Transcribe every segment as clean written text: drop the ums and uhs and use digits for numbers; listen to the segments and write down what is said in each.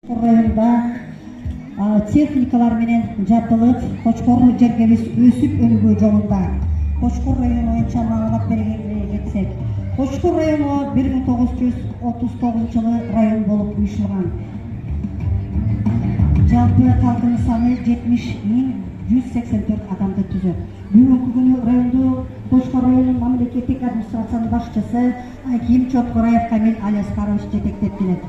Районда техникалар менен жабдылып, Кочкор жергебиз өсүп өнүгүү жолунда. Кочкор району боюнча маалымат бергенге жетсек, Кочкор району 1939 жылы район болуп уюшулган. Жалпы калкынын саны 70.184 адамды түзөт. Бүгүнкү күнү районду Кочкор районунун мамлекеттик администрациянын башчысы Аким Чоткораев Камил Алиаскарович жетектеп келет.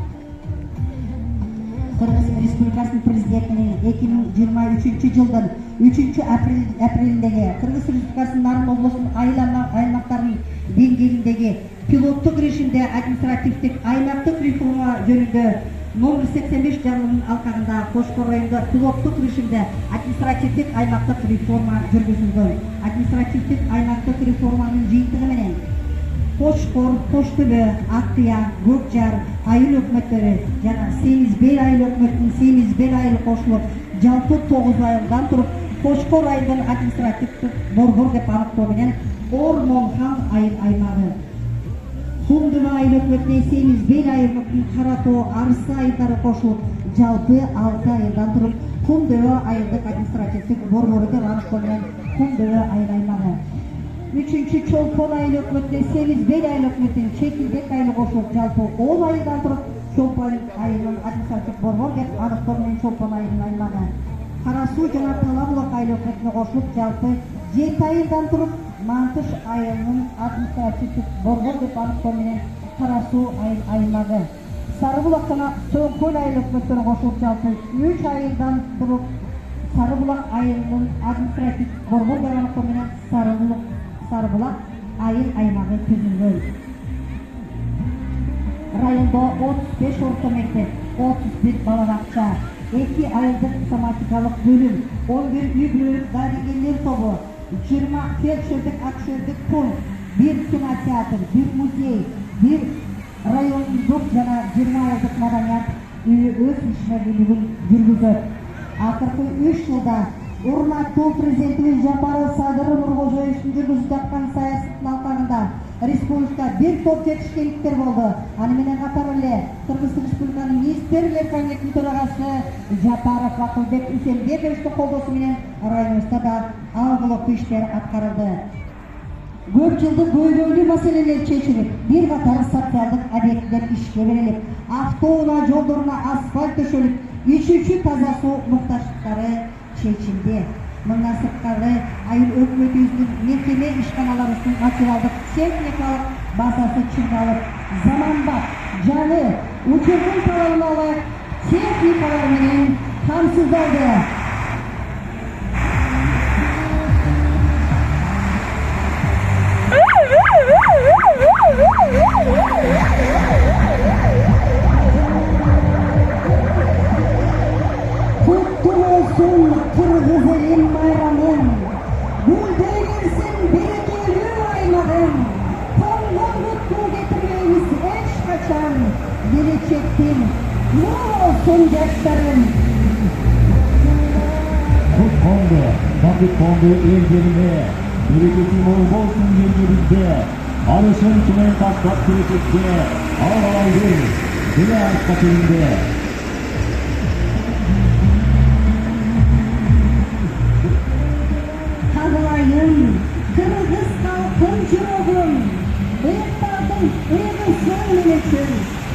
Кыргыз Республикасынын президентинин 2023 жылдын 3 апрелиндеги Кыргыз Республикасынын Нарын облусунун аймактарынын деңгээлиндеги пилоттук режимде административдик аймактык реформа жөнүндө номер 85 жарлыгынын алкагында Кочкор районунда пилоттук режимде административдик аймактык реформа жүргүзүлгөн. Административдик аймактык реформанын жыйынтыгы менен Кочкор, Коштөбө, Актыя, Көкжар айыл өкмөттөрү жана Семизбел айыл өкмөтүнүн Семизбел айылы кошулуп, жалпы 9 айылдан туруп, Кочкор айылдын административдик борбор деп аныктоо менен Ормонхан айыл аймагы. Кумдуу айыл өкмөтүнө Семизбел айыл өкмөтүнүн Каратоо, Арсы айылдары кошулуп, жалпы 6 айылдан туруп, Кумдуу айылдык административдик борбору деп аныктоо менен Кумдуу айыл аймагы. 3-чү Чолпон айыл өкмөтүнө Семизбел айыл өкмөтүнүн Чекилдек айылы кошулуп, жалпы 10 айылдан туруп, Чолпон айылынын административдик борбор деп аныктоо менен Чолпон айылынын аймагы. Кара Суу жана Талабулак айыл өкмөтүнө кошулуп, жалпы 7 айылдан туруп, Мантыш айылынын административдик борбор деп аныктоо менен Кара Суу айыл аймагы. Сарыбулак жана Сөңкөл айыл өкмөттөрү кошулуп, жалпы 3 айылдан туруп, Сарыбулак айылынын административдик борбор деп аныктоо менен Сарыбулак айыл аймагы түзүлгөн. Райондо 35 орто мектеп, 31 бала бакча, 2 айылдык соматикалык бөлүм, 11 үй-бүлөлүк дарыгерлер тобу, 20 фельдшердик акушердик пункт, 1 кинотеатр, 1 музей, 1 райондук жана 20 айылдык маданият үйү өз ишмерлүүлүгүн жүргүзөт. Акыркы 3 жылда урматтуу президентибиз Жапаров Садыр Нуркожоевичтин жүргүзүп жаткан саясаттын алкагында республика бир топ жетишкендиктер болду. Аны менен катар эле Кыргыз Республиканын министрлер кабинетинин төрагасы Жапаров Акылбек Үсенбековичтин колдоосу менен районубузда да алгылыктуу иштер аткарылды. Көп жылдык көйгөйлүү маселелер чечилип, бир катар социалдык объекттер ишке берилип, автоунаа жолдоруна асфальт төшөлүп, ичүүчү таза суу муктаждыктары чечилди. Мындан сырткары айыл өкмөтүбүздүн мекеме ишканаларыбыздын материалдык техникалык базасы чыңалып, заманбап, жаңы, учурдун талабына ылайык техникалар менен камсыздалды. Кыргыз элин майрамын, гүлдөй берсин берекелүү аймагын, коңгон бутту кетирбейбиз эч качан, келечектин нуру болсун жаштарым. Кут коңду, бакыт коңду элдерине, берекети мол болсун элибизде, арышын тумен таптап келечекте, алгалайдыр, деле арка телинде. Кыргыз халкын жүрөгүн, ыйыктардын ыйгысын менен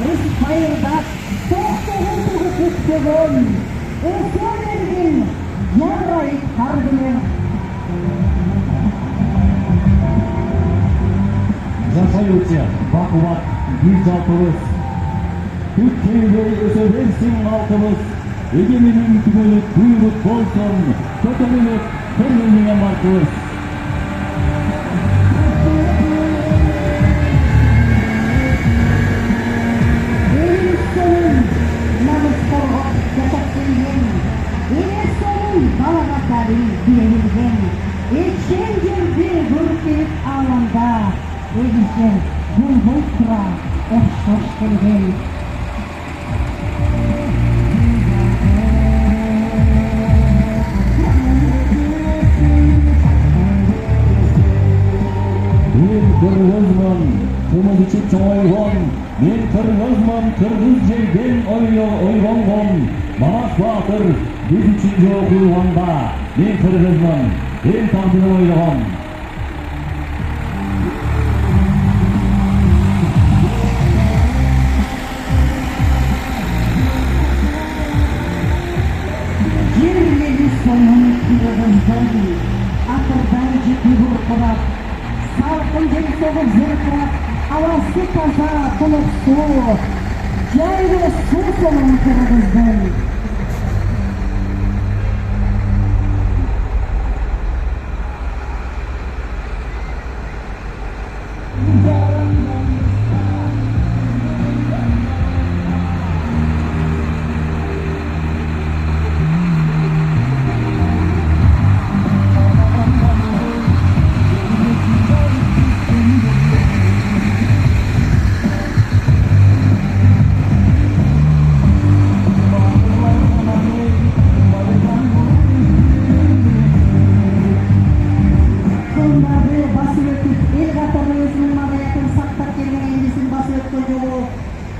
өз байырдап, токтогон тугуп өткөгөн, өсө бергин жаграйып кар менен. Жашайучу бакубат биз жалпыбыз, күт кеңдей өсө берсин калкыбыз, эгемендин түгөлүп буйрут болсун, көтөрүлүп көргөн менен баркыбыз. Эчен жерде көркелип аланда, эгизер булбул тура окшош келген. Мен кыргызмын, кымыз ичип чоңойгон, мен кыргызмын, кыргыз жерден ойгонгон. Manas Bahtır biz üçün жоқ ұйғанда мен қырғызмын, ел тағдырын ойлаған. Жерleri sonun kırığından, akırdan ciddi vurkurak, salkın jel soğuk zırkırak, havası taza kılık su, jaylı su sonun kırığından.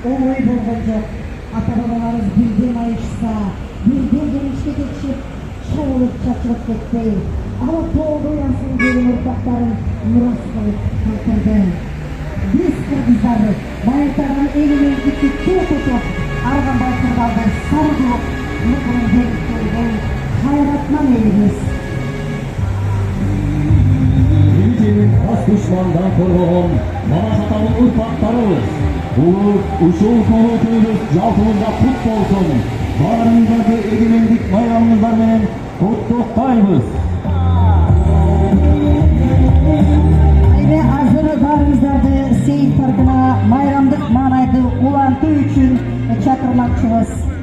Oğuy bolğan жоқ. Ата-бабаларыбыз бирден айышса, бирден жеңишке жетишип, чогулуп чачылып кетпей, ала тоого уянсын деген урпактарын мурас кылып калтырды. Биз кыргыздар байыртаган элементикти туу тутуп, арган байкыргалды сары кылып, мыкылын берип келген кайратман элибиз. Ülkenin kas düşmandan korgogon Manas atanın urpaklarыбыз. Ушул көңүлүбүз жалпылында кут болсун. Баарыңыздарды эгемендик байрамыңыздар менен куттуктайбыз. Эми азыр баарыңыздарды Сейит паркына майрамдык маанайды улантуу үчүн чакырмакчыбыз.